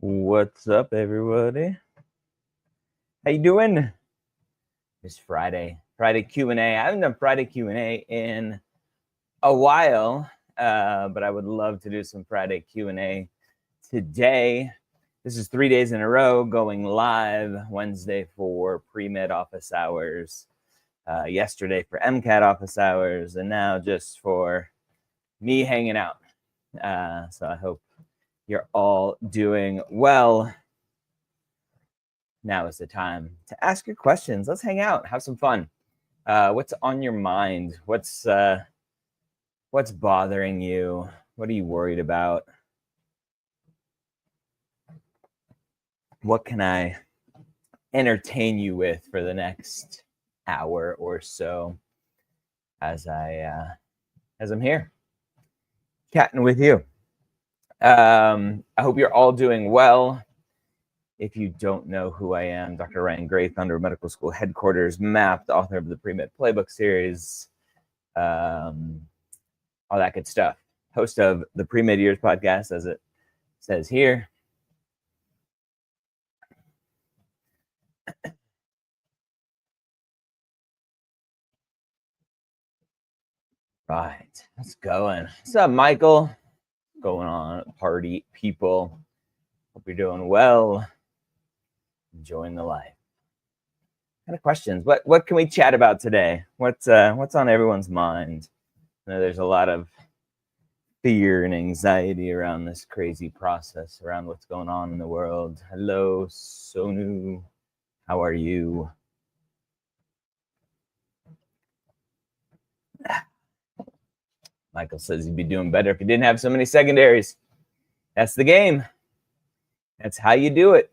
What's up, everybody? How you doing? It's Friday Q&A. I haven't done Friday Q&A in a while, but I would love to do some Friday Q&A today. This is 3 days in a row going live. Wednesday for pre-med office hours, yesterday for MCAT office hours, and now just for me hanging out. So I hope you're all doing well. Now is the time to ask your questions. Let's hang out, have some fun. What's on your mind? What's bothering you? What are you worried about? What can I entertain you with for the next hour or so as I'm here chatting with you? I hope you're all doing well. If you don't know who I am, Dr. Ryan Gray, founder of Medical School Headquarters, MAPPed, author of the Pre-Med Playbook series, all that good stuff. Host of the Pre-Med Years podcast, as it says here. Right, let's going. What's up, Michael? What's going on, party people? Hope you're doing well. Enjoying the life. What kind of questions? What can we chat about today? What's on everyone's mind? I know there's a lot of fear and anxiety around this crazy process, around what's going on in the world. Hello, Sonu. How are you? Michael says he'd be doing better if he didn't have so many secondaries. That's the game. That's how you do it.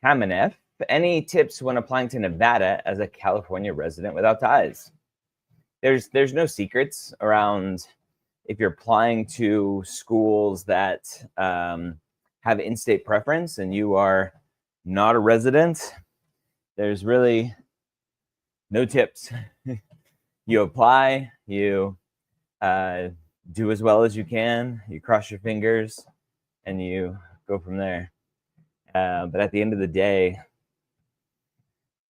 Kamenev, any tips when applying to Nevada as a California resident without ties? There's no secrets around if you're applying to schools that have in-state preference and you are not a resident. There's really no tips. You apply, you do as well as you can, you cross your fingers, and you go from there. But at the end of the day,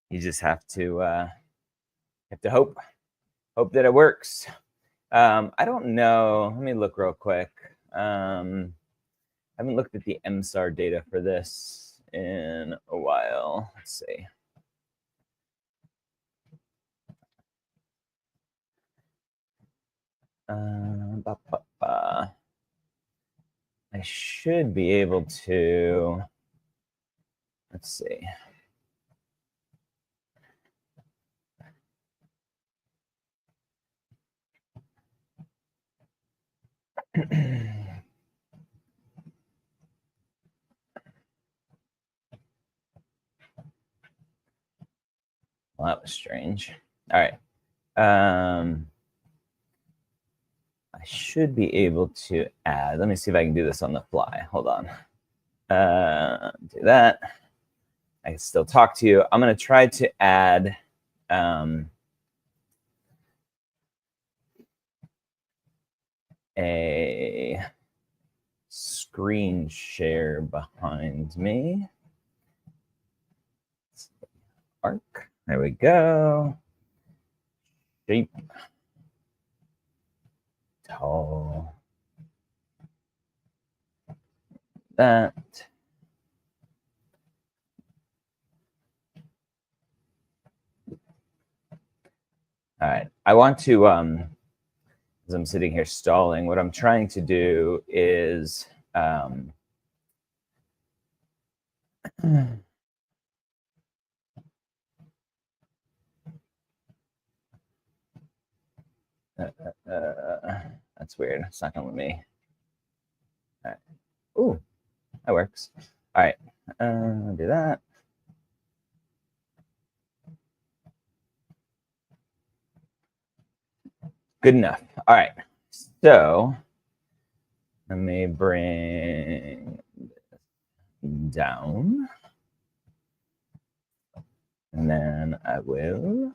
you just have to hope that it works. I don't know. Let me look real quick. I haven't looked at the MSAR data for this in a while. Let's see. I should be able to. Let's see. Well, that was strange. All right. I should be able to add. Let me see if I can do this on the fly. Hold on. Do that. I can still talk to you. I'm going to try to add a screen share behind me. Arc. There we go. Shape. Tall. That. All right. I want to, as I'm sitting here stalling, what I'm trying to do is that's weird. It's not going with me. All right. Ooh, that works. All right. I'll do that. Good enough. All right. So let me bring down. And then I will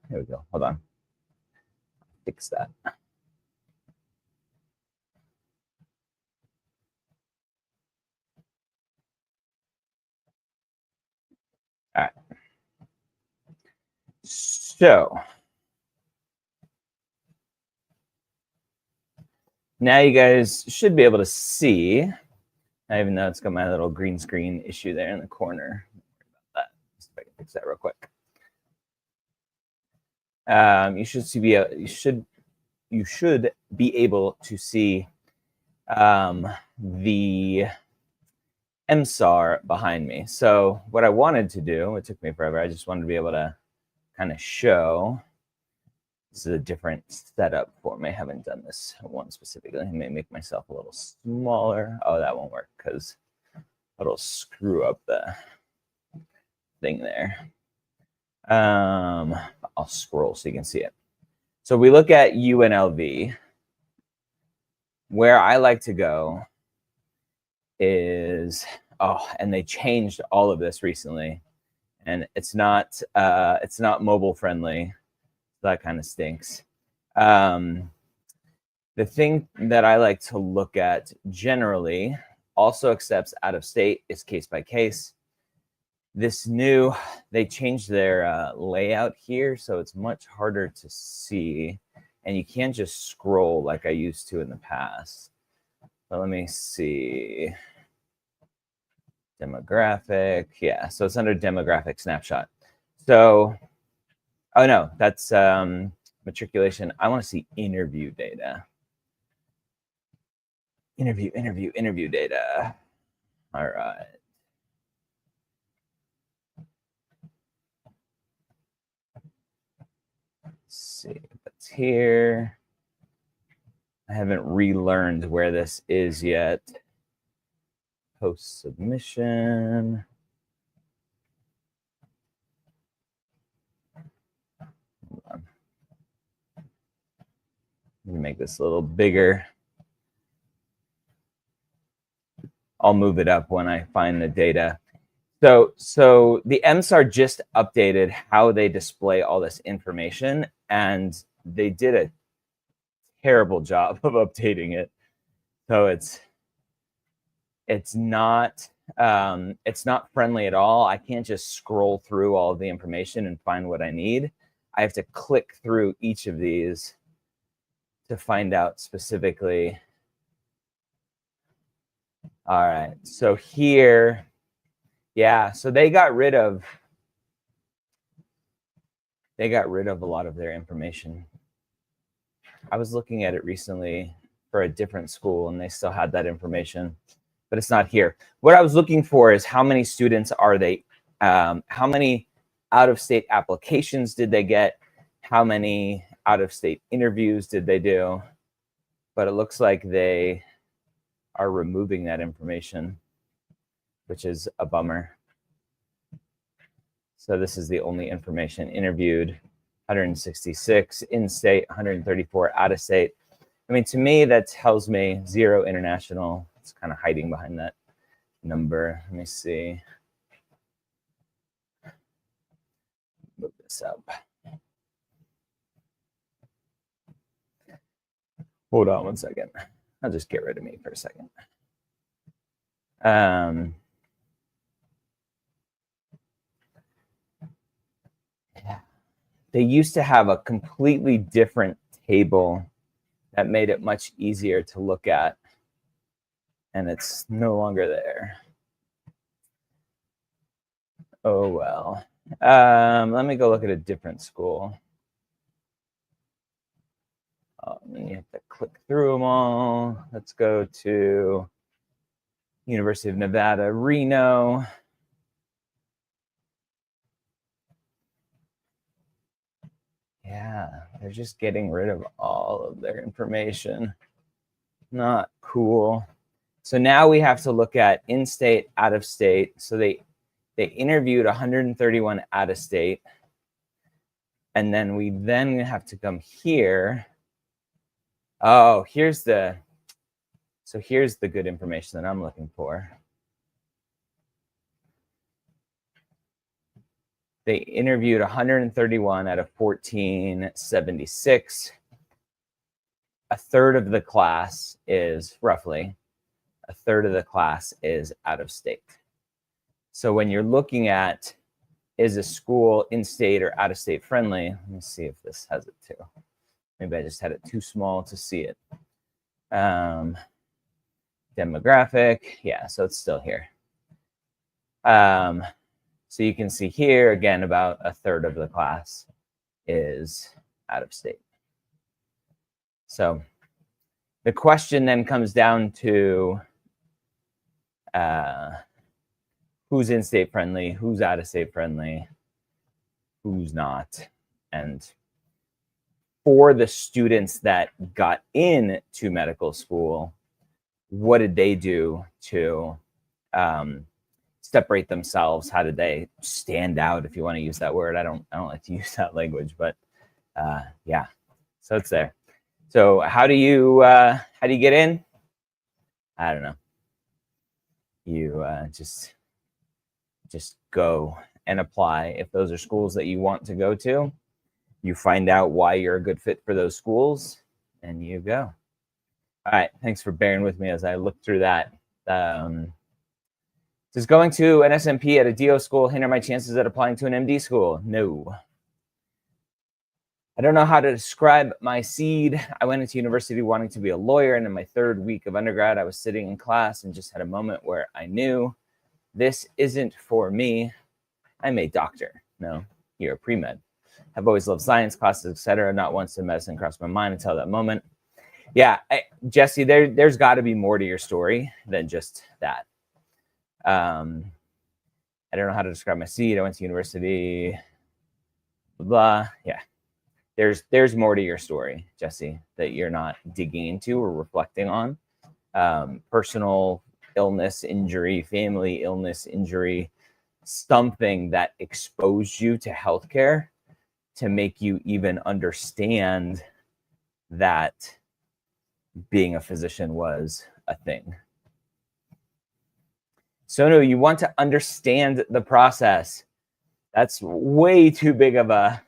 Here we go. Hold on. Fix that. All right. So now you guys should be able to see, even though it's got my little green screen issue there in the corner. Let's see if I can fix that real quick. You should be able to see the MSAR behind me. So what I wanted to do, it took me forever, I just wanted to be able to kind of show. This is a different setup for me. I haven't done this one specifically. I may make myself a little smaller. Oh, that won't work because it'll screw up the thing there. I'll scroll so you can see it. So we look at UNLV. Where I like to go is, and they changed all of this recently, and it's not mobile friendly. That kind of stinks. The thing that I like to look at generally also accepts out of state, is case by case. They changed their layout here, so it's much harder to see, and you can't just scroll like I used to in the past. So let me see. Demographic, yeah, so it's under demographic snapshot. So, oh no, that's matriculation. I want to see interview data. Interview data. All right. Let's see if it's here. I haven't relearned where this is yet. Post submission. Hold on. Let me make this a little bigger. I'll move it up when I find the data. So the MSAR just updated how they display all this information, and they did a terrible job of updating it. So it's not friendly at all. I can't just scroll through all of the information and find what I need. I have to click through each of these to find out specifically. All right, so here, yeah, so they got rid of a lot of their information. I was looking at it recently for a different school, and they still had that information, but it's not here. What I was looking for is how many students are they, how many out-of-state applications did they get, how many out-of-state interviews did they do, but it looks like they are removing that information, which is a bummer. So this is the only information: interviewed, 166, in-state, 134, out-of-state. I mean, to me, that tells me 0 international. It's kind of hiding behind that number. Let me see. Move this up. Hold on one second. I'll just get rid of me for a second. They used to have a completely different table that made it much easier to look at, and it's no longer there. Oh, well. Let me go look at a different school. And you have to click through them all. Let's go to University of Nevada, Reno. Yeah, they're just getting rid of all of their information. Not cool. So now we have to look at in-state, out-of-state. So they interviewed 131 out-of-state. And then we have to come here. Oh, here's the good information that I'm looking for. They interviewed 131 out of 1476. A third of the class is roughly out of state. So when you're looking at, is a school in-state or out-of-state friendly, let me see if this has it too. Maybe I just had it too small to see it. Demographic, yeah, so it's still here. So you can see here, again, about a third of the class is out of state. So the question then comes down to who's in-state friendly, who's out-of-state friendly, who's not. And for the students that got into medical school, what did they do to separate themselves? How did they stand out, if you want to use that word? I don't like to use that language, but yeah, so it's there. So how do you get in? I don't know. You just go and apply. If those are schools that you want to go to, you find out why you're a good fit for those schools, and you go. All right, thanks for bearing with me as I look through that. Does going to an SMP at a DO school hinder my chances at applying to an MD school? No. I don't know how to describe my seed. I went into university wanting to be a lawyer, and in my third week of undergrad, I was sitting in class and just had a moment where I knew this isn't for me. I'm a doctor. No, you're a pre-med. I've always loved science classes, etc. Not once did medicine cross my mind until that moment. Yeah, Jesse, there's got to be more to your story than just that. I don't know how to describe my seed. I went to university, blah, blah. Yeah, there's more to your story, Jesse, that you're not digging into or reflecting on. Personal illness, injury, family illness, injury, something that exposed you to healthcare to make you even understand that being a physician was a thing. So no, you want to understand the process. That's way too big of a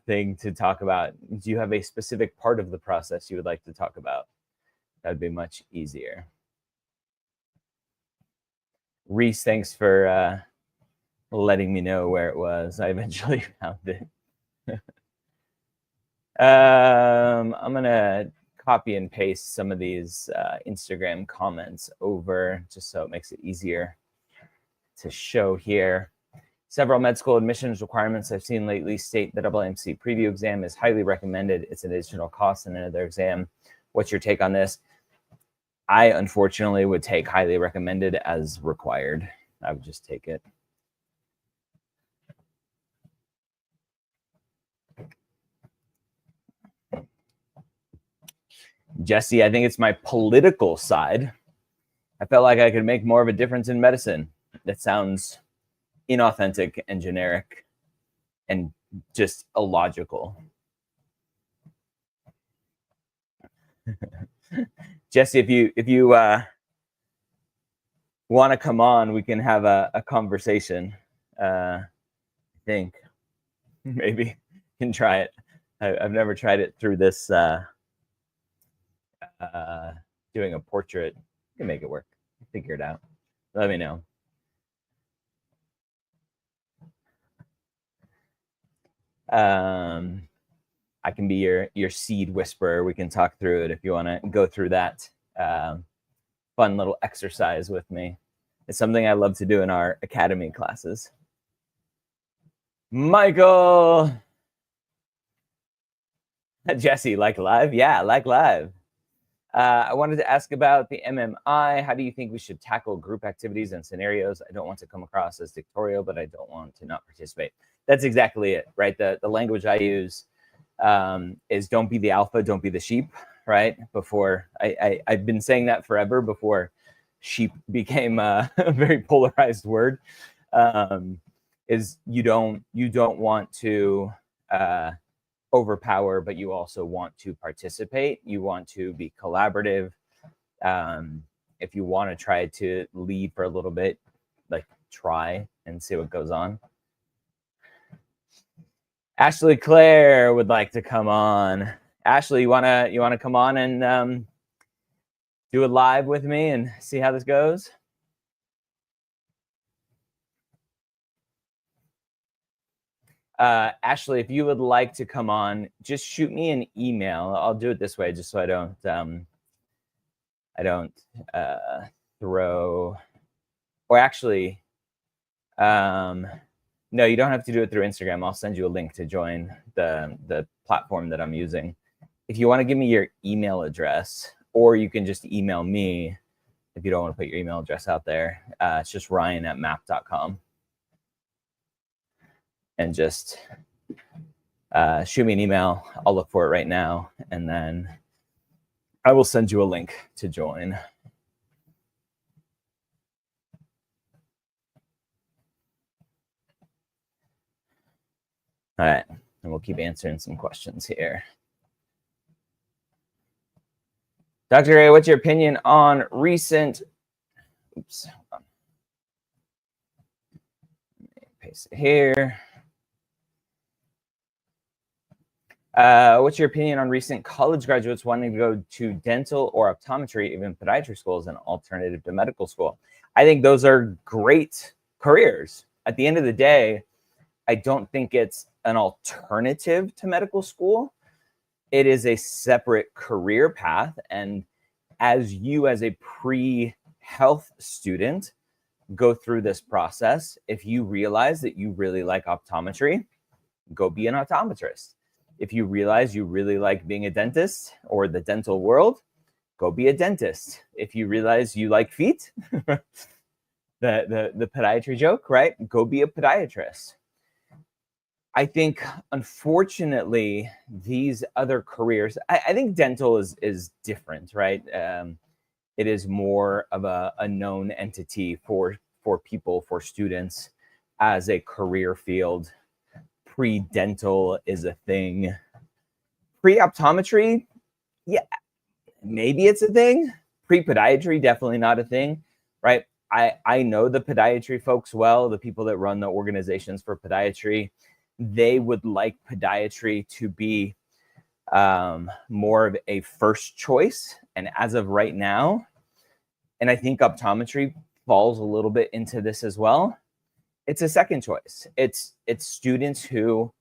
thing to talk about. Do you have a specific part of the process you would like to talk about? That'd be much easier. Reese, thanks for letting me know where it was. I eventually found it. I'm gonna copy and paste some of these Instagram comments over just so it makes it easier to show here. Several med school admissions requirements I've seen lately state the AAMC preview exam is highly recommended. It's an additional cost in another exam. What's your take on this? I unfortunately would take highly recommended as required. I would just take it. Jesse, I think it's my political side. I felt like I could make more of a difference in medicine. That sounds inauthentic and generic and just illogical. Jesse, if you want to come on, we can have a conversation. I think maybe can try it. I've never tried it through this doing a portrait. You can make it work. Figure it out. Let me know. I can be your seed whisperer. We can talk through it if you want to go through that fun little exercise with me. It's something I love to do in our academy classes. Michael! Jesse, like live? Yeah, like live. I wanted to ask about the MMI. How do you think we should tackle group activities and scenarios? I don't want to come across as dictatorial, but I don't want to not participate. That's exactly it, right? The language I use is don't be the alpha, don't be the sheep, right? Before I've been saying that forever before sheep became a very polarized word. Is you don't want to overpower, but you also want to participate. You want to be collaborative. If you want to try to lead for a little bit, like try, and see what goes on. Ashley Claire would like to come on. Ashley, you wanna come on and do it live with me and see how this goes? Ashley, if you would like to come on, just shoot me an email. I'll do it this way just so I don't throw, or actually, no, you don't have to do it through Instagram. I'll send you a link to join the platform that I'm using. If you want to give me your email address, or you can just email me if you don't want to put your email address out there. It's just ryan@map.com. And just shoot me an email. I'll look for it right now, and then I will send you a link to join. All right, and we'll keep answering some questions here. Dr. A, what's your opinion on recent, oops, hold on. Let me paste it here. What's your opinion on recent college graduates wanting to go to dental or optometry, even podiatry school as an alternative to medical school? I think those are great careers. At the end of the day, I don't think it's an alternative to medical school. It is a separate career path. And as you, as a pre-health student, go through this process, if you realize that you really like optometry, go be an optometrist. If you realize you really like being a dentist or the dental world, go be a dentist. If you realize you like feet, the podiatry joke, right? Go be a podiatrist. I think, unfortunately, these other careers, I think dental is different, right? It is more of a known entity for people, for students as a career field. Pre-dental is a thing. Pre-optometry, yeah, maybe it's a thing. Pre-podiatry, definitely not a thing, right? I know the podiatry folks well, the people that run the organizations for podiatry. They would like podiatry to be more of a first choice. And as of right now, and I think optometry falls a little bit into this as well, it's a second choice. It's students who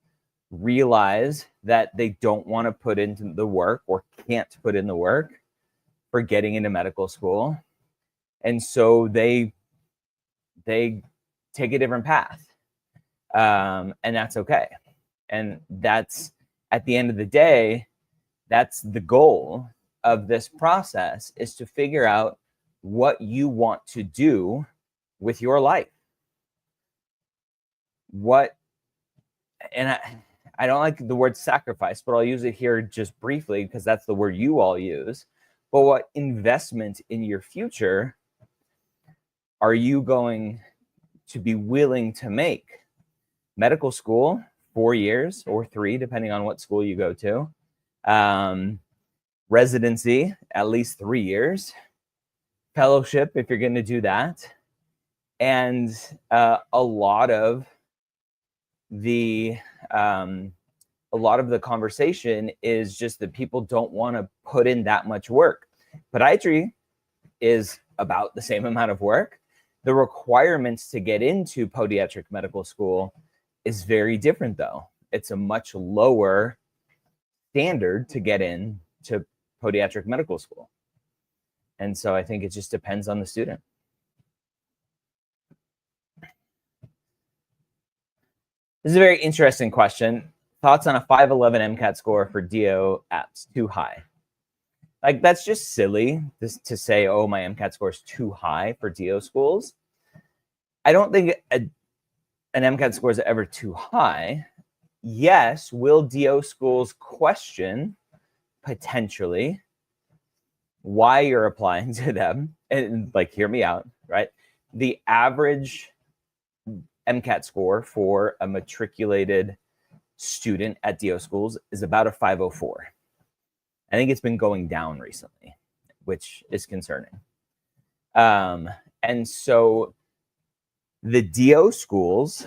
realize that they don't want to put into the work or can't put in the work for getting into medical school. And so they take a different path. And that's okay. And that's, at the end of the day, that's the goal of this process, is to figure out what you want to do with your life. And I don't like the word sacrifice, but I'll use it here just briefly because that's the word you all use. But what investment in your future are you going to be willing to make? Medical school, 4 years or 3, depending on what school you go to. Residency, at least 3 years. Fellowship, if you're going to do that. And a lot of the conversation is just that people don't want to put in that much work. Podiatry is about the same amount of work. The requirements to get into podiatric medical school is very different, though. It's a much lower standard to get in to podiatric medical school. And so I think it just depends on the student. This is a very interesting question. Thoughts on a 511 MCAT score for DO apps too high? Like, that's just silly to say, oh, my MCAT score is too high for DO schools. I don't think an MCAT score is ever too high. Yes, will DO schools question, potentially, why you're applying to them? And, like, hear me out, right? The average MCAT score for a matriculated student at DO schools is about a 504. I think it's been going down recently, which is concerning. And so The DO schools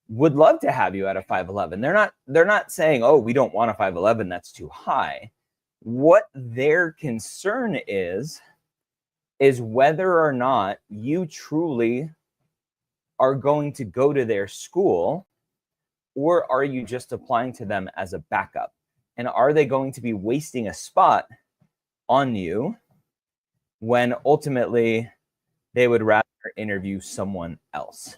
would love to have you at a 511. They're not saying, oh, we don't want a 511, that's too high. What their concern is whether or not you truly are going to go to their school, or are you just applying to them as a backup? And are they going to be wasting a spot on you when ultimately they would rather interview someone else?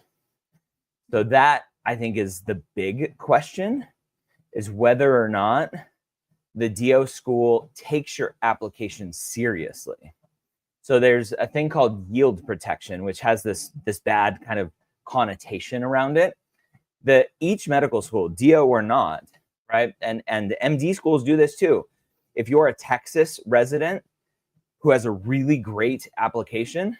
So that, I think, is the big question, is whether or not the DO school takes your application seriously. So there's a thing called yield protection, which has this bad kind of connotation around it, that each medical school, DO or not, right? And MD schools do this too. If you're a Texas resident who has a really great application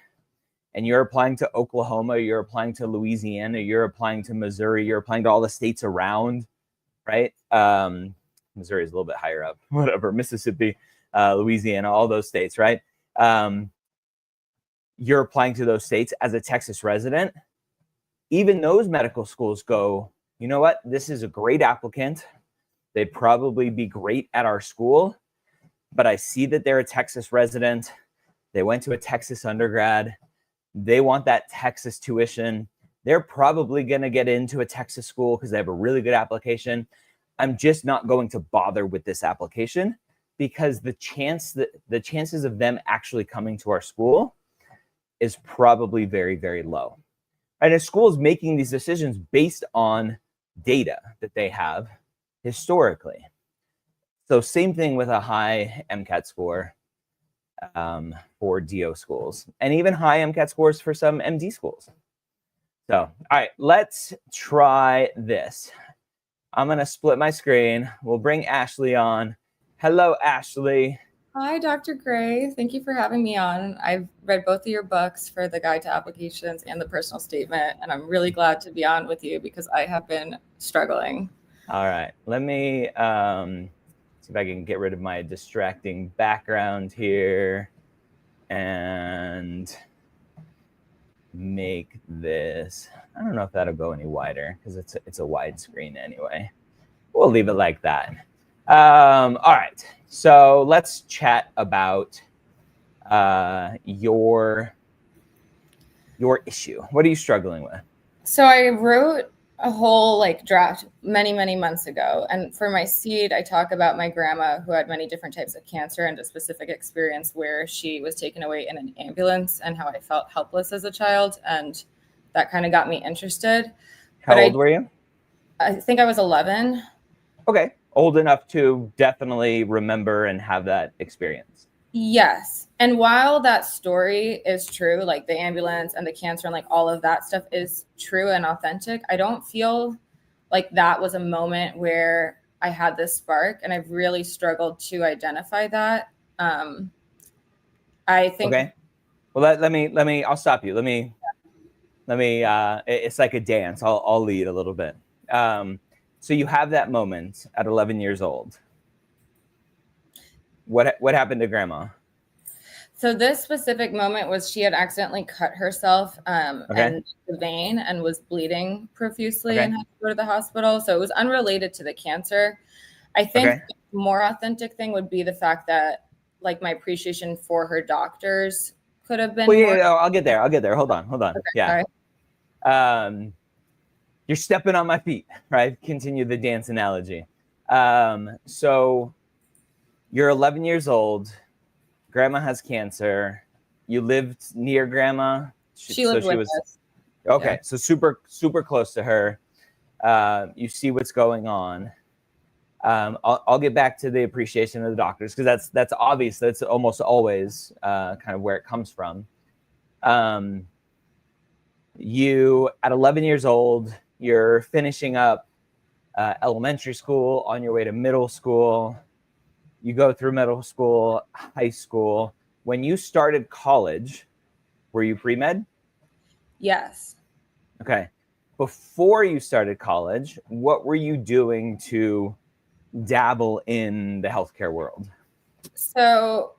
and you're applying to Oklahoma, you're applying to Louisiana, you're applying to Missouri, you're applying to all the states around, right? Missouri is a little bit higher up, whatever, Mississippi, Louisiana, all those states, right? You're applying to those states as a Texas resident. Even those medical schools go, you know what? This is a great applicant. They'd probably be great at our school, but I see that they're a Texas resident. They went to a Texas undergrad. They want that Texas tuition. They're probably going to get into a Texas school because they have a really good application. I'm just not going to bother with this application because the chances of them actually coming to our school is probably very, very low. And a school is making these decisions based on data that they have historically. So same thing with a high MCAT score for DO schools, and even high MCAT scores for some MD schools. So, all right, let's try this. I'm going to split my screen. We'll bring Ashley on. Hello, Ashley. Hi, Dr. Gray. Thank you for having me on. I've read both of your books for the Guide to Applications and the Personal Statement, and I'm really glad to be on with you because I have been struggling. All right. Let me see if I can get rid of my distracting background here and make this, I don't know if that'll go any wider because it's a wide screen anyway. We'll leave it like that. All right. So let's chat about your issue. What are you struggling with? So I wrote a whole draft many, many months ago. And for my seed, I talk about my grandma who had many different types of cancer and a specific experience where she was taken away in an ambulance and how I felt helpless as a child. And that kind of got me interested. How old were you? I think I was 11. Okay. Old enough to definitely remember and have that experience. Yes. And while that story is true, like the ambulance and the cancer and all of that stuff is true and authentic, I don't feel like that was a moment where I had this spark, and I've really struggled to identify that. I think. Okay. Well, let me, I'll stop you. Let me, it's like a dance. I'll lead a little bit. So you have that moment at 11 years old. What happened to grandma? So this specific moment was she had accidentally cut herself and the vein and was bleeding profusely and had to go to the hospital. So it was unrelated to the cancer. I think the more authentic thing would be the fact that my appreciation for her doctors could have been. Well, yeah, I'll get there. Hold on. Okay, yeah. Sorry. You're stepping on my feet, right? Continue the dance analogy. So you're 11 years old. Grandma has cancer. You lived near grandma. She lived with us. Okay, yeah. So super, super close to her. You see what's going on. I'll get back to the appreciation of the doctors because that's obvious. That's almost always kind of where it comes from. You at 11 years old. You're finishing up elementary school, on your way to middle school. You go through middle school, high school. When you started college, were you pre-med? Yes. Okay. Before you started college, what were you doing to dabble in the healthcare world? So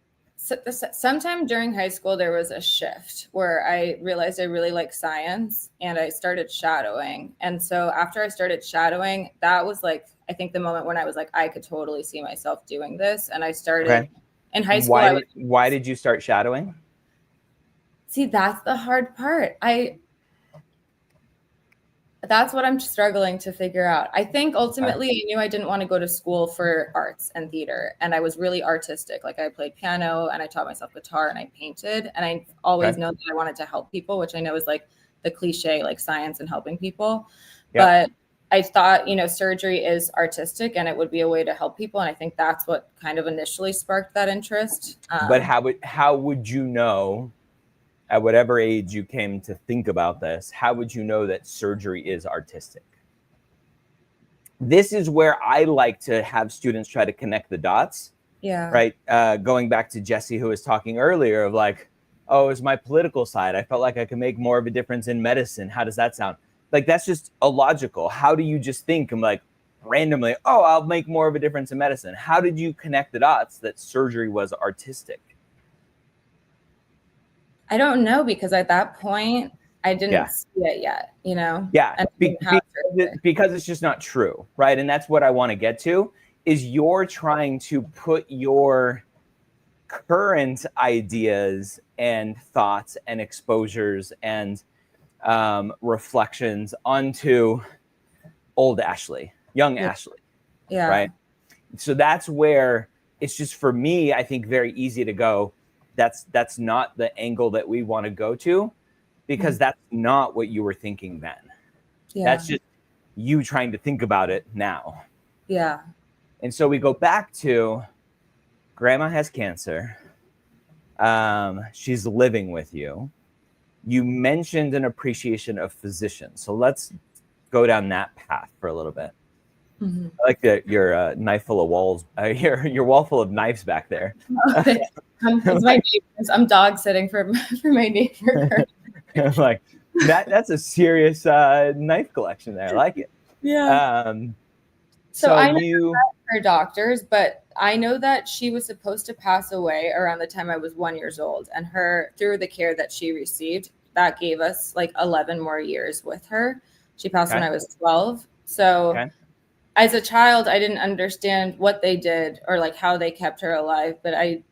Sometime during high school, there was a shift where I realized I really like science and I started shadowing. And so after I started shadowing, that was like, I think the moment when I was like, I could totally see myself doing this. And I started in high school. Why did you start shadowing? See, that's the hard part. That's what I'm struggling to figure out. I think ultimately I knew I didn't want to go to school for arts and theater. And I was really artistic. Like I played piano and I taught myself guitar and I painted. And I always know that I wanted to help people, which I know is like the cliche, like science and helping people. But I thought, surgery is artistic and it would be a way to help people. And I think that's what kind of initially sparked that interest. But how would you know, at whatever age you came to think about this, how would you know that surgery is artistic? This is where I like to have students try to connect the dots. Yeah. Right. Going back to Jesse, who was talking earlier of like, oh, it's my political side. I felt like I could make more of a difference in medicine. How does that sound? Like, that's just illogical. How do you just think I'm like randomly, oh, I'll make more of a difference in medicine? How did you connect the dots that surgery was artistic? I don't know, because at that point I didn't see it yet, Yeah, because it's just not true, right? And that's what I want to get to, is you're trying to put your current ideas and thoughts and exposures and reflections onto old Ashley, young Ashley, right? So that's where it's just, for me, I think very easy to go, that's not the angle that we want to go to, because that's not what you were thinking then. That's just you trying to think about it now. And so we go back to grandma has cancer. She's living with you. You mentioned an appreciation of physicians. So let's go down that path for a little bit. I like your knife full of walls, your wall full of knives back there. It's my neighbors. I'm dog sitting for my neighbor. Like that's a serious knife collection there. I like it. So I know her doctors, but I know that she was supposed to pass away around the time I was 1 year old, and through the care that she received, that gave us like 11 more years with her. She passed when I was 12. So as a child, I didn't understand what they did or like how they kept her alive, but I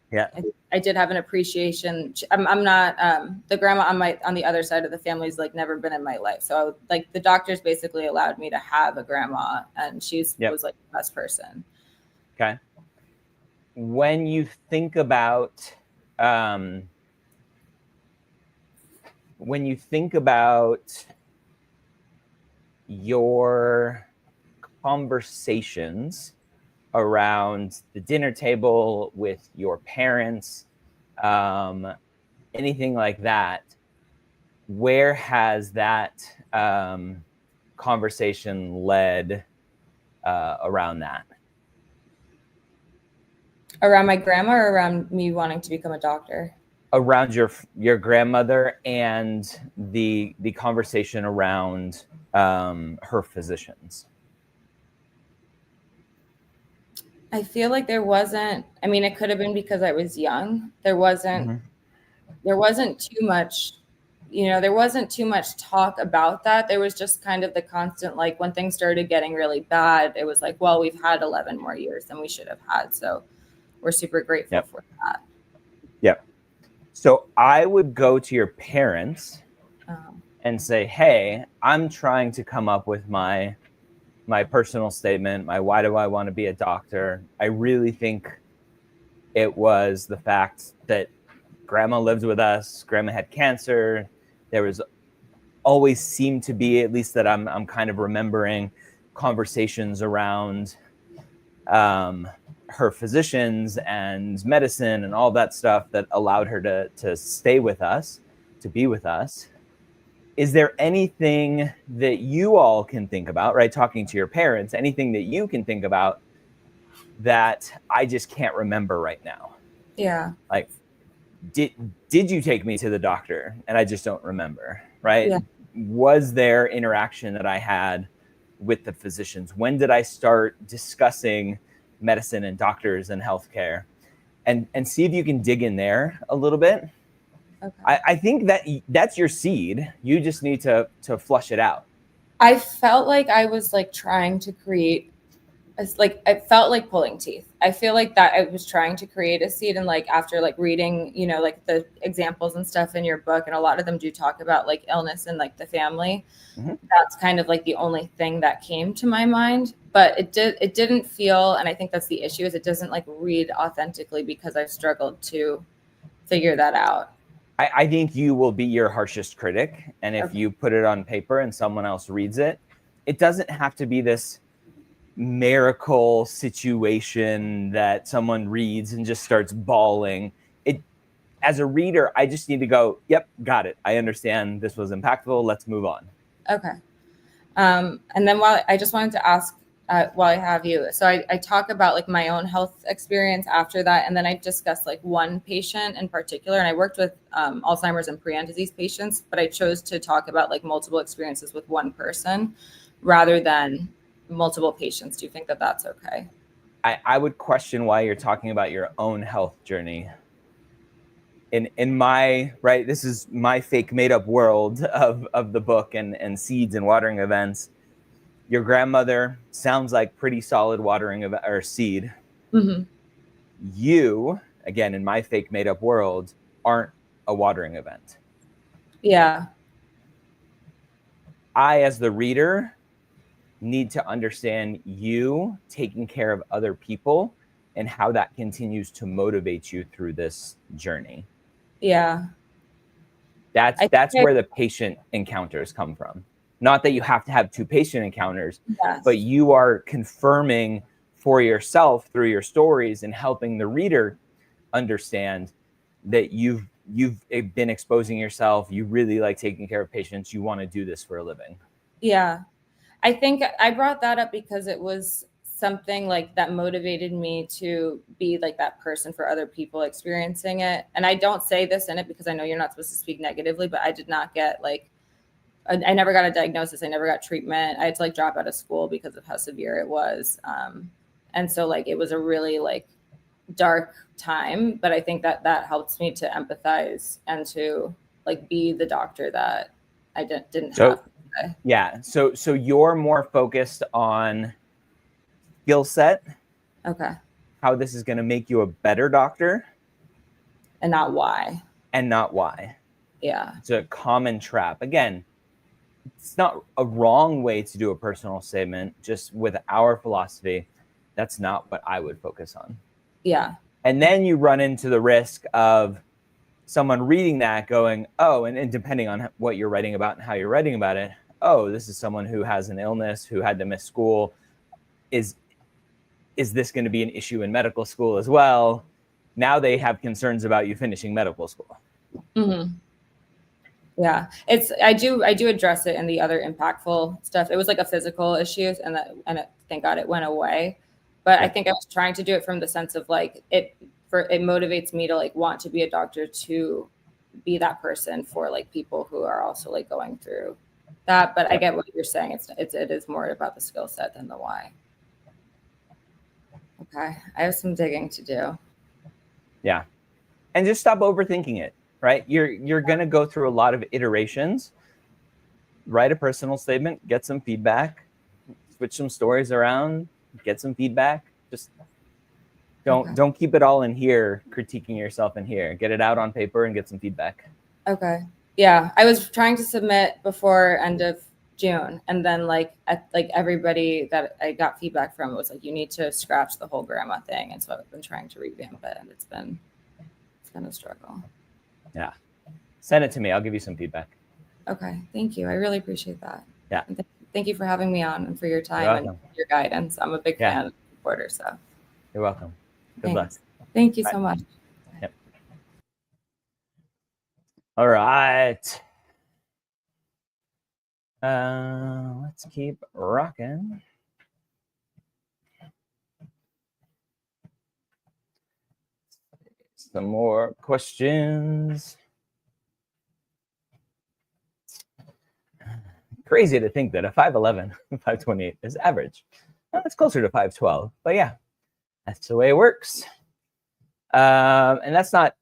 did have an appreciation. I'm not the grandma on the other side of the family's like never been in my life. So like the doctors basically allowed me to have a grandma, and was like the best person. Okay. When you think about your conversations around the dinner table with your parents, anything like that, where has that conversation led around that? Around my grandma, or around me wanting to become a doctor? Around your grandmother and the conversation around her physicians. I feel like there wasn't, I mean, it could have been because I was young. There wasn't too much, there wasn't too much talk about that. There was just kind of the constant, like when things started getting really bad, it was like, well, we've had 11 more years than we should have had. So we're super grateful for that. So I would go to your parents and say, hey, I'm trying to come up with my personal statement, why do I want to be a doctor. I really think it was the fact that grandma lived with us, grandma had cancer. There was always seemed to be, at least that I'm kind of remembering, conversations around her physicians and medicine and all that stuff that allowed her to stay with us, to be with us. Is there anything that you all can think about, right? Talking to your parents, anything that you can think about that I just can't remember right now? Yeah. Like, did you take me to the doctor and I just don't remember, right? Yeah. Was there interaction that I had with the physicians? When did I start discussing medicine and doctors and healthcare? and see if you can dig in there a little bit. Okay. I think that's your seed. You just need to flush it out. I felt like I was like trying to create like it felt like pulling teeth. I feel like that I was trying to create a seed, and like after like reading, you know, like the examples and stuff in your book, and a lot of them do talk about like illness and like the family. Mm-hmm. That's kind of like the only thing that came to my mind. But it didn't feel, and I think that's the issue, is it doesn't like read authentically because I've struggled to figure that out. I think you will be your harshest critic. And if Okay. you put it on paper and someone else reads it, it doesn't have to be this miracle situation that someone reads and just starts bawling. It, as a reader, I just need to go, yep, got it. I understand this was impactful. Let's move on. Okay. And then while I just wanted to ask, while I have you, so I talk about like my own health experience after that, and then I discussed like one patient in particular, and I worked with Alzheimer's and prion disease patients, but I chose to talk about like multiple experiences with one person rather than multiple patients. Do you think that that's okay? I would question why you're talking about your own health journey. In my, right, this is my fake made up world of the book and seeds and watering events. Your grandmother sounds like pretty solid watering of or seed. Mm-hmm. You, again, in my fake made up world, aren't a watering event. Yeah. I, as the reader, need to understand you taking care of other people and how that continues to motivate you through this journey. Yeah. That's where the patient encounters come from. Not that you have to have 2 patient encounters, Yes. but you are confirming for yourself through your stories and helping the reader understand that you've been exposing yourself. You really like taking care of patients. You want to do this for a living. Yeah. I think I brought that up because it was something like that motivated me to be like that person for other people experiencing it. And I don't say this in it because I know you're not supposed to speak negatively, but I did not get like, I never got a diagnosis. I never got treatment. I had to like drop out of school because of how severe it was. And so like, it was a really like dark time, but I think that that helps me to empathize and to like be the doctor that I didn't have. Yeah. So you're more focused on skill set. Okay. How this is going to make you a better doctor. And not why. And not why. Yeah. It's a common trap. Again, it's not a wrong way to do a personal statement. Just with our philosophy, that's not what I would focus on. Yeah. And then you run into the risk of someone reading that going, oh, and depending on what you're writing about and how you're writing about it, oh, this is someone who has an illness, who had to miss school. Is this going to be an issue in medical school as well? Now they have concerns about you finishing medical school. Mm-hmm. Yeah, I do address it in the other impactful stuff. It was like a physical issue, and thank God it went away. But I think I was trying to do it from the sense of like it motivates me to like want to be a doctor, to be that person for like people who are also like going through that. But I get what you're saying. It is more about the skill set than the why. Okay, I have some digging to do. Yeah, and just stop overthinking it. Right, you're gonna go through a lot of iterations. Write a personal statement, get some feedback, switch some stories around, get some feedback. Just don't keep it all in here, critiquing yourself in here. Get it out on paper and get some feedback. Okay. Yeah, I was trying to submit before end of June, and then like everybody that I got feedback from was like, you need to scratch the whole grandma thing, and so I've been trying to revamp it, and it's been a struggle. Yeah, send it to me. I'll give you some feedback. Okay, thank you. I really appreciate that. Yeah, and thank you for having me on and for your time and your guidance. I'm a big fan of the reporter, so you're welcome. Good luck. Thank you so much. Yep. All right. Let's keep rocking. Some more questions. Crazy to think that a 5'11", 5'28" is average. Well, it's closer to 5'12", but yeah, that's the way it works. And that's not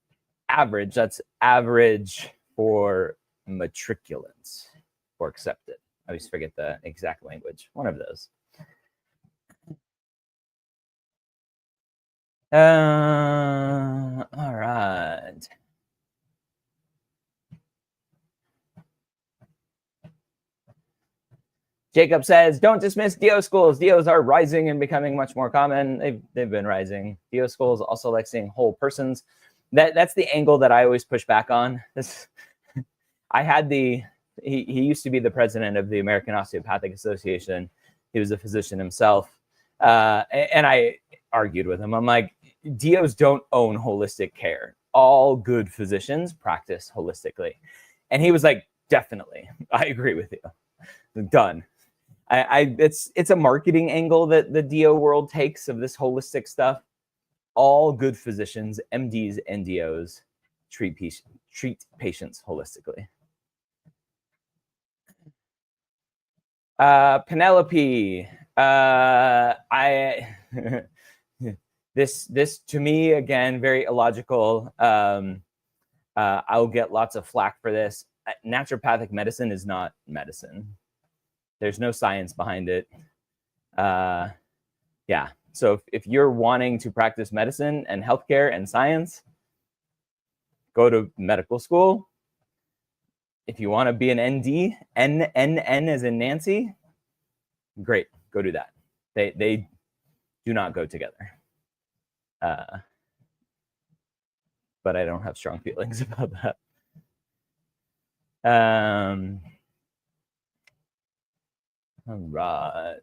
average. That's average for matriculants or accepted. I always forget the exact language. One of those. All right. Jacob says, don't dismiss DO schools. DOs are rising and becoming much more common. They've been rising. DO schools also like seeing whole persons. That's the angle that I always push back on. I had he used to be the president of the American Osteopathic Association. He was a physician himself. And I argued with him. I'm like, DOs don't own holistic care. All good physicians practice holistically. And he was like, definitely. I agree with you. Done. It's a marketing angle that the DO world takes of this holistic stuff. All good physicians, MDs and DOs, treat patients holistically. Penelope, this to me, again, very illogical. I'll get lots of flack for this. Naturopathic medicine is not medicine. There's no science behind it. Yeah. So if you're wanting to practice medicine and healthcare and science, go to medical school. If you want to be an ND, N as in Nancy, great, go do that. They do not go together. But I don't have strong feelings about that. All right.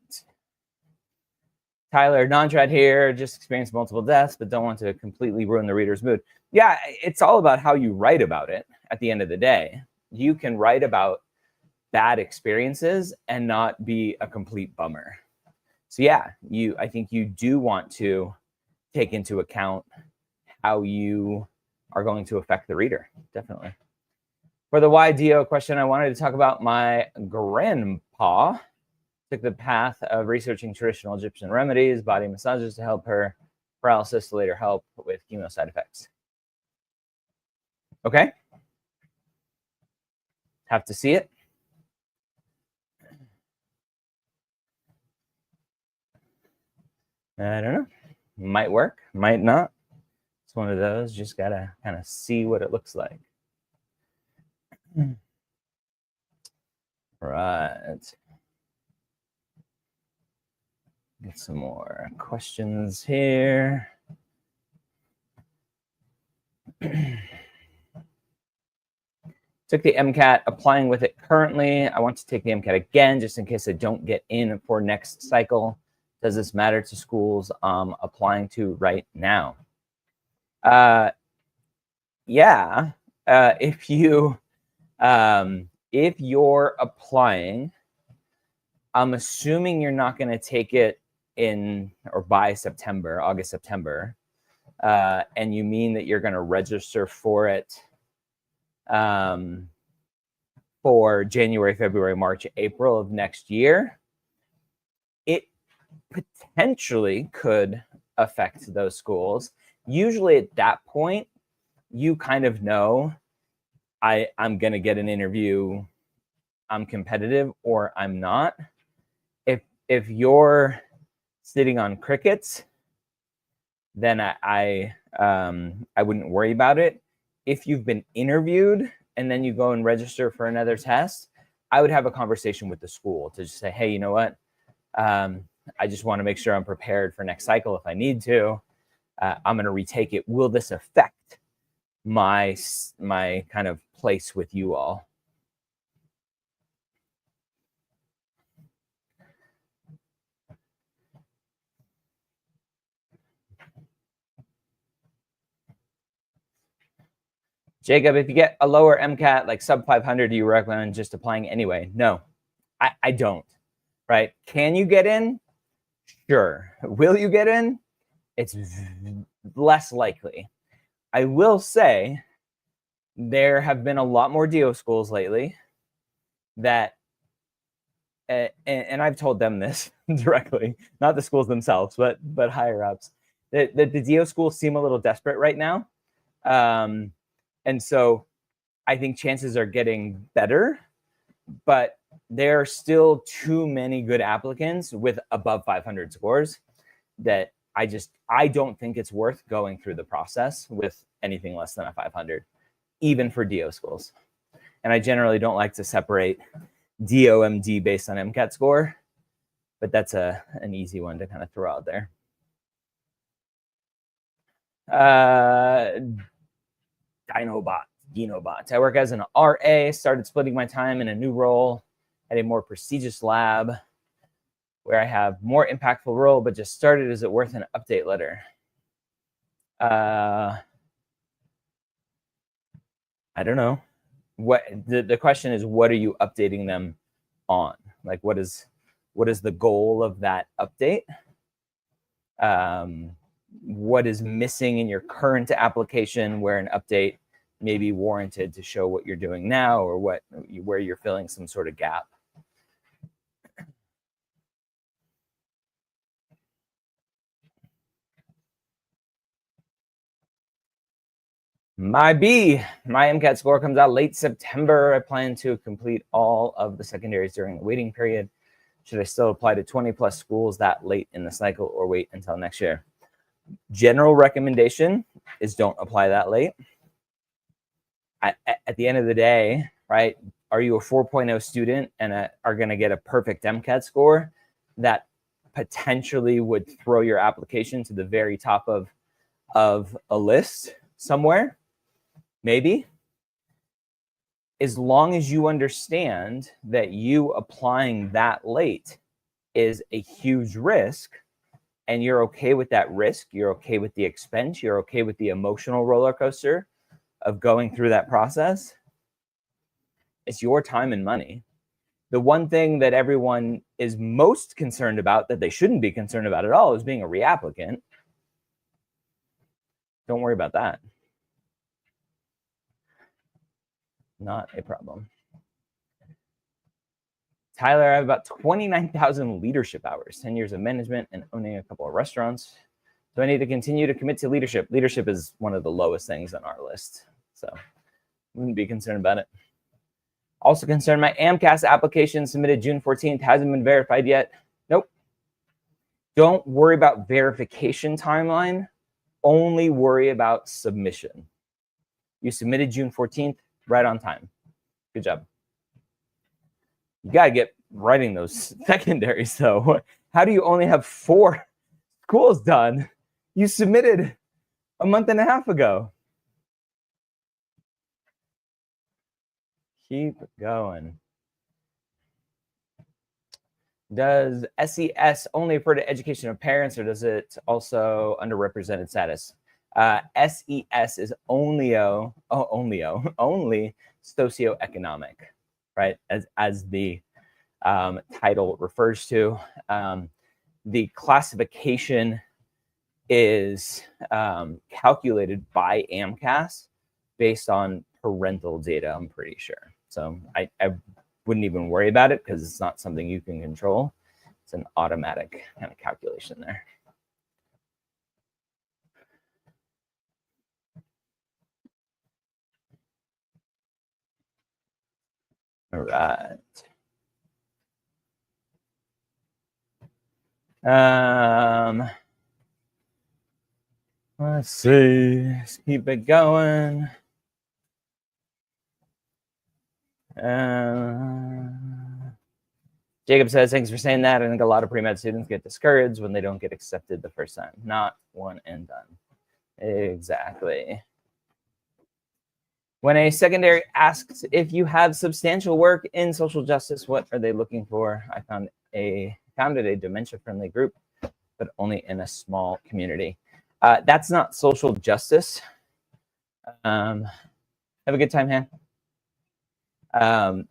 Tyler, non-trad here, just experienced multiple deaths, but don't want to completely ruin the reader's mood. Yeah, it's all about how you write about it at the end of the day. You can write about bad experiences and not be a complete bummer. So yeah, I think you do want to take into account how you are going to affect the reader, definitely. For the YDO question, I wanted to talk about my grandpa. Took the path of researching traditional Egyptian remedies, body massages to help her paralysis to later help with chemo side effects. Okay. Have to see it. I don't know. Might work, might not. It's one of those. Just gotta kind of see what it looks like. Right. Get some more questions here. Took the MCAT, applying with it currently. I want to take the MCAT again just in case I don't get in for next cycle. Does this matter to schools I'm applying to right now? Yeah. If you're applying, I'm assuming you're not going to take it in or by September, August, September, and you mean that you're going to register for it for January, February, March, April of next year, it potentially could affect those schools. Usually at that point, you kind of know I'm going to get an interview, I'm competitive or I'm not. If you're sitting on crickets, then I wouldn't worry about it. If you've been interviewed and then you go and register for another test, I would have a conversation with the school to just say, hey, you know what? I just want to make sure I'm prepared for next cycle if I need to. I'm going to retake it. Will this affect my kind of place with you all? Jacob, if you get a lower MCAT, like sub 500, do you recommend just applying anyway? No, I don't, right? Can you get in? Sure. Will you get in? It's less likely. I will say there have been a lot more DO schools lately that, and I've told them this directly, not the schools themselves, but higher ups, the DO schools seem a little desperate right now. And so I think chances are getting better, but there are still too many good applicants with above 500 scores that I don't think it's worth going through the process with anything less than a 500, even for DO schools. And I generally don't like to separate DOMD based on MCAT score, but that's an easy one to kind of throw out there. Dinobot. I work as an RA, started splitting my time in a new role at a more prestigious lab where I have more impactful role, but just started. Is it worth an update letter? I don't know. What the question is, what are you updating them on? Like, what is the goal of that update? What is missing in your current application where an update may be warranted to show what you're doing now, or where you're filling some sort of gap? My MCAT score comes out late September. I plan to complete all of the secondaries during the waiting period. Should I still apply to 20 plus schools that late in the cycle, or wait until next year? General recommendation is don't apply that late. At the end of the day, right, are you a 4.0 student and are going to get a perfect MCAT score that potentially would throw your application to the very top of a list somewhere? Maybe. As long as you understand that you applying that late is a huge risk, and you're okay with that risk, you're okay with the expense, you're okay with the emotional roller coaster of going through that process, it's your time and money. The one thing that everyone is most concerned about, that they shouldn't be concerned about at all, is being a reapplicant. Don't worry about that. Not a problem. Tyler, I have about 29,000 leadership hours, 10 years of management, and owning a couple of restaurants. Do I need to continue to commit to leadership? Leadership is one of the lowest things on our list, so wouldn't be concerned about it. Also concerned, my AMCAS application submitted June 14th hasn't been verified yet. Nope. Don't worry about verification timeline. Only worry about submission. You submitted June 14th, right on time. Good job. You got to get writing those secondaries, though. How do you only have 4 schools done? You submitted a month and a half ago. Keep going. Does SES only refer to education of parents, or does it also underrepresented status? SES is only socioeconomic, right? As the title refers to. The classification is calculated by AMCAS based on parental data, I'm pretty sure. So I wouldn't even worry about it because it's not something you can control. It's an automatic kind of calculation there. All right. Let's see. Let's keep it going. Jacob says, thanks for saying that. I think a lot of pre-med students get discouraged when they don't get accepted the first time. Not one and done. Exactly. When a secondary asks if you have substantial work in social justice, what are they looking for? I founded a dementia-friendly group, but only in a small community. That's not social justice. Have a good time, Han.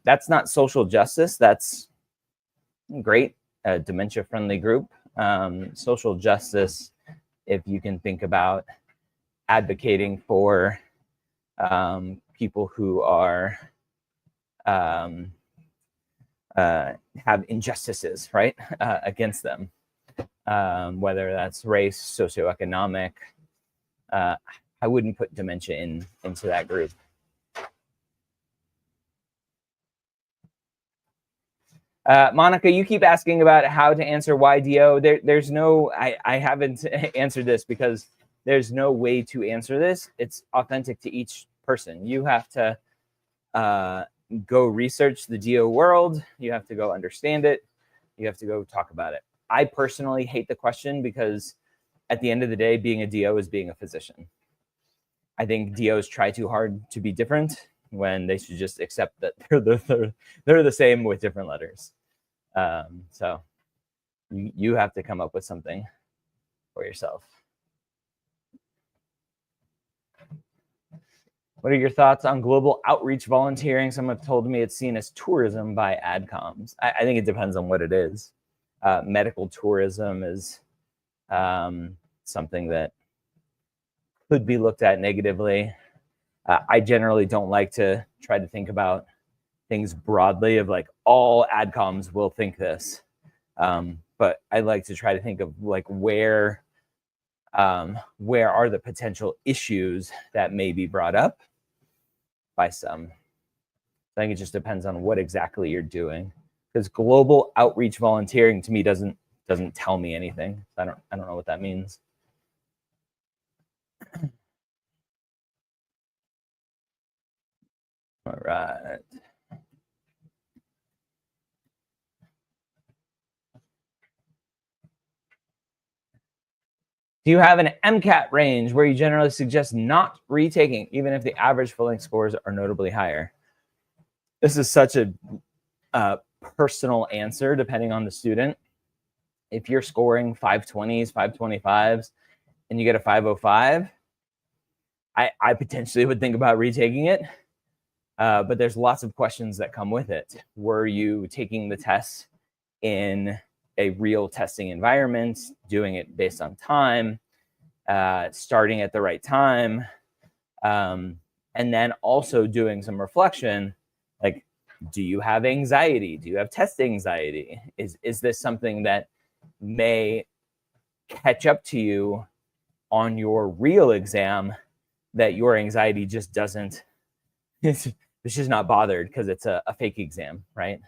That's not social justice. That's great. A dementia-friendly group. Social justice, if you can think about advocating for people who are have injustices, right, against them. whether that's race, socioeconomic. I wouldn't put dementia into that group. Monica, you keep asking about how to answer YDO. There's no, I haven't answered this because there's no way to answer this. It's authentic to each person. You have to go research the DO world. You have to go understand it. You have to go talk about it. I personally hate the question because at the end of the day, being a DO is being a physician. I think DOs try too hard to be different when they should just accept that they're the same with different letters. So you have to come up with something for yourself. What are your thoughts on global outreach volunteering? Someone told me it's seen as tourism by AdComs. I think it depends on what it is. Medical tourism is something that could be looked at negatively. I generally don't like to try to think about things broadly of like all AdComs will think this. But I like to try to think of like where are the potential issues that may be brought up by some. I think it just depends on what exactly you're doing, because global outreach volunteering to me doesn't tell me anything. I don't know what that means. All right. Do you have an MCAT range where you generally suggest not retaking, even if the average full-length scores are notably higher? This is such a personal answer depending on the student. If you're scoring 520s, 525s, and you get a 505, I potentially would think about retaking it. But there's lots of questions that come with it. Were you taking the tests in a real testing environment, doing it based on time, starting at the right time, and then also doing some reflection, like, do you have anxiety? Do you have test anxiety? Is this something that may catch up to you on your real exam, that your anxiety just doesn't, it's just not bothered because it's a fake exam, right?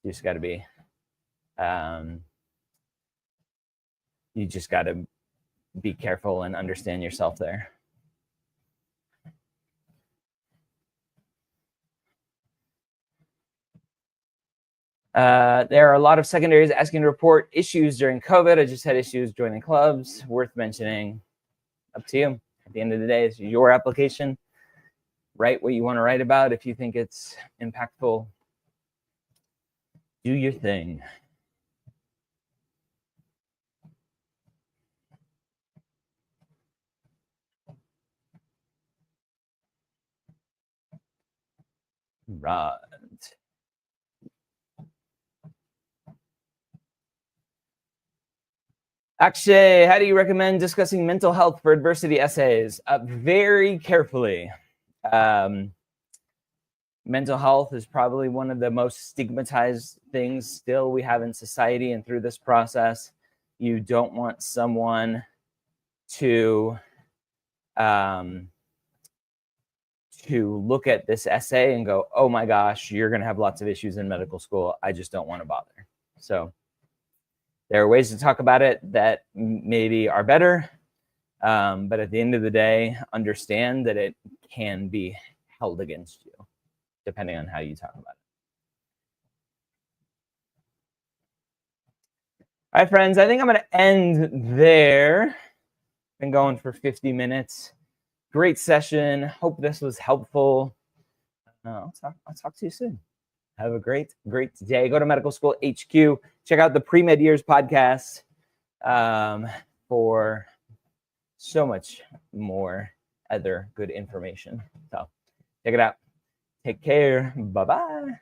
You just got to be, you just got to be careful and understand yourself there. There are a lot of secondaries asking to report issues during COVID. I just had issues joining clubs. Worth mentioning. Up to you. At the end of the day, it's your application. Write what you want to write about. If you think it's impactful, do your thing. Right. Akshay, how do you recommend discussing mental health for adversity essays? Very carefully. Mental health is probably one of the most stigmatized things still we have in society, and through this process, you don't want someone to look at this essay and go, oh my gosh, you're going to have lots of issues in medical school. I just don't want to bother. So there are ways to talk about it that maybe are better. But at the end of the day, understand that it can be held against you, depending on how you talk about it. All right, friends, I think I'm going to end there. Been going for 50 minutes. Great session. Hope this was helpful. I'll talk to you soon. Have a great day. Go to Medical School HQ. Check out the Pre-Med Years podcast for so much more other good information. So check it out. Take care. Bye-bye.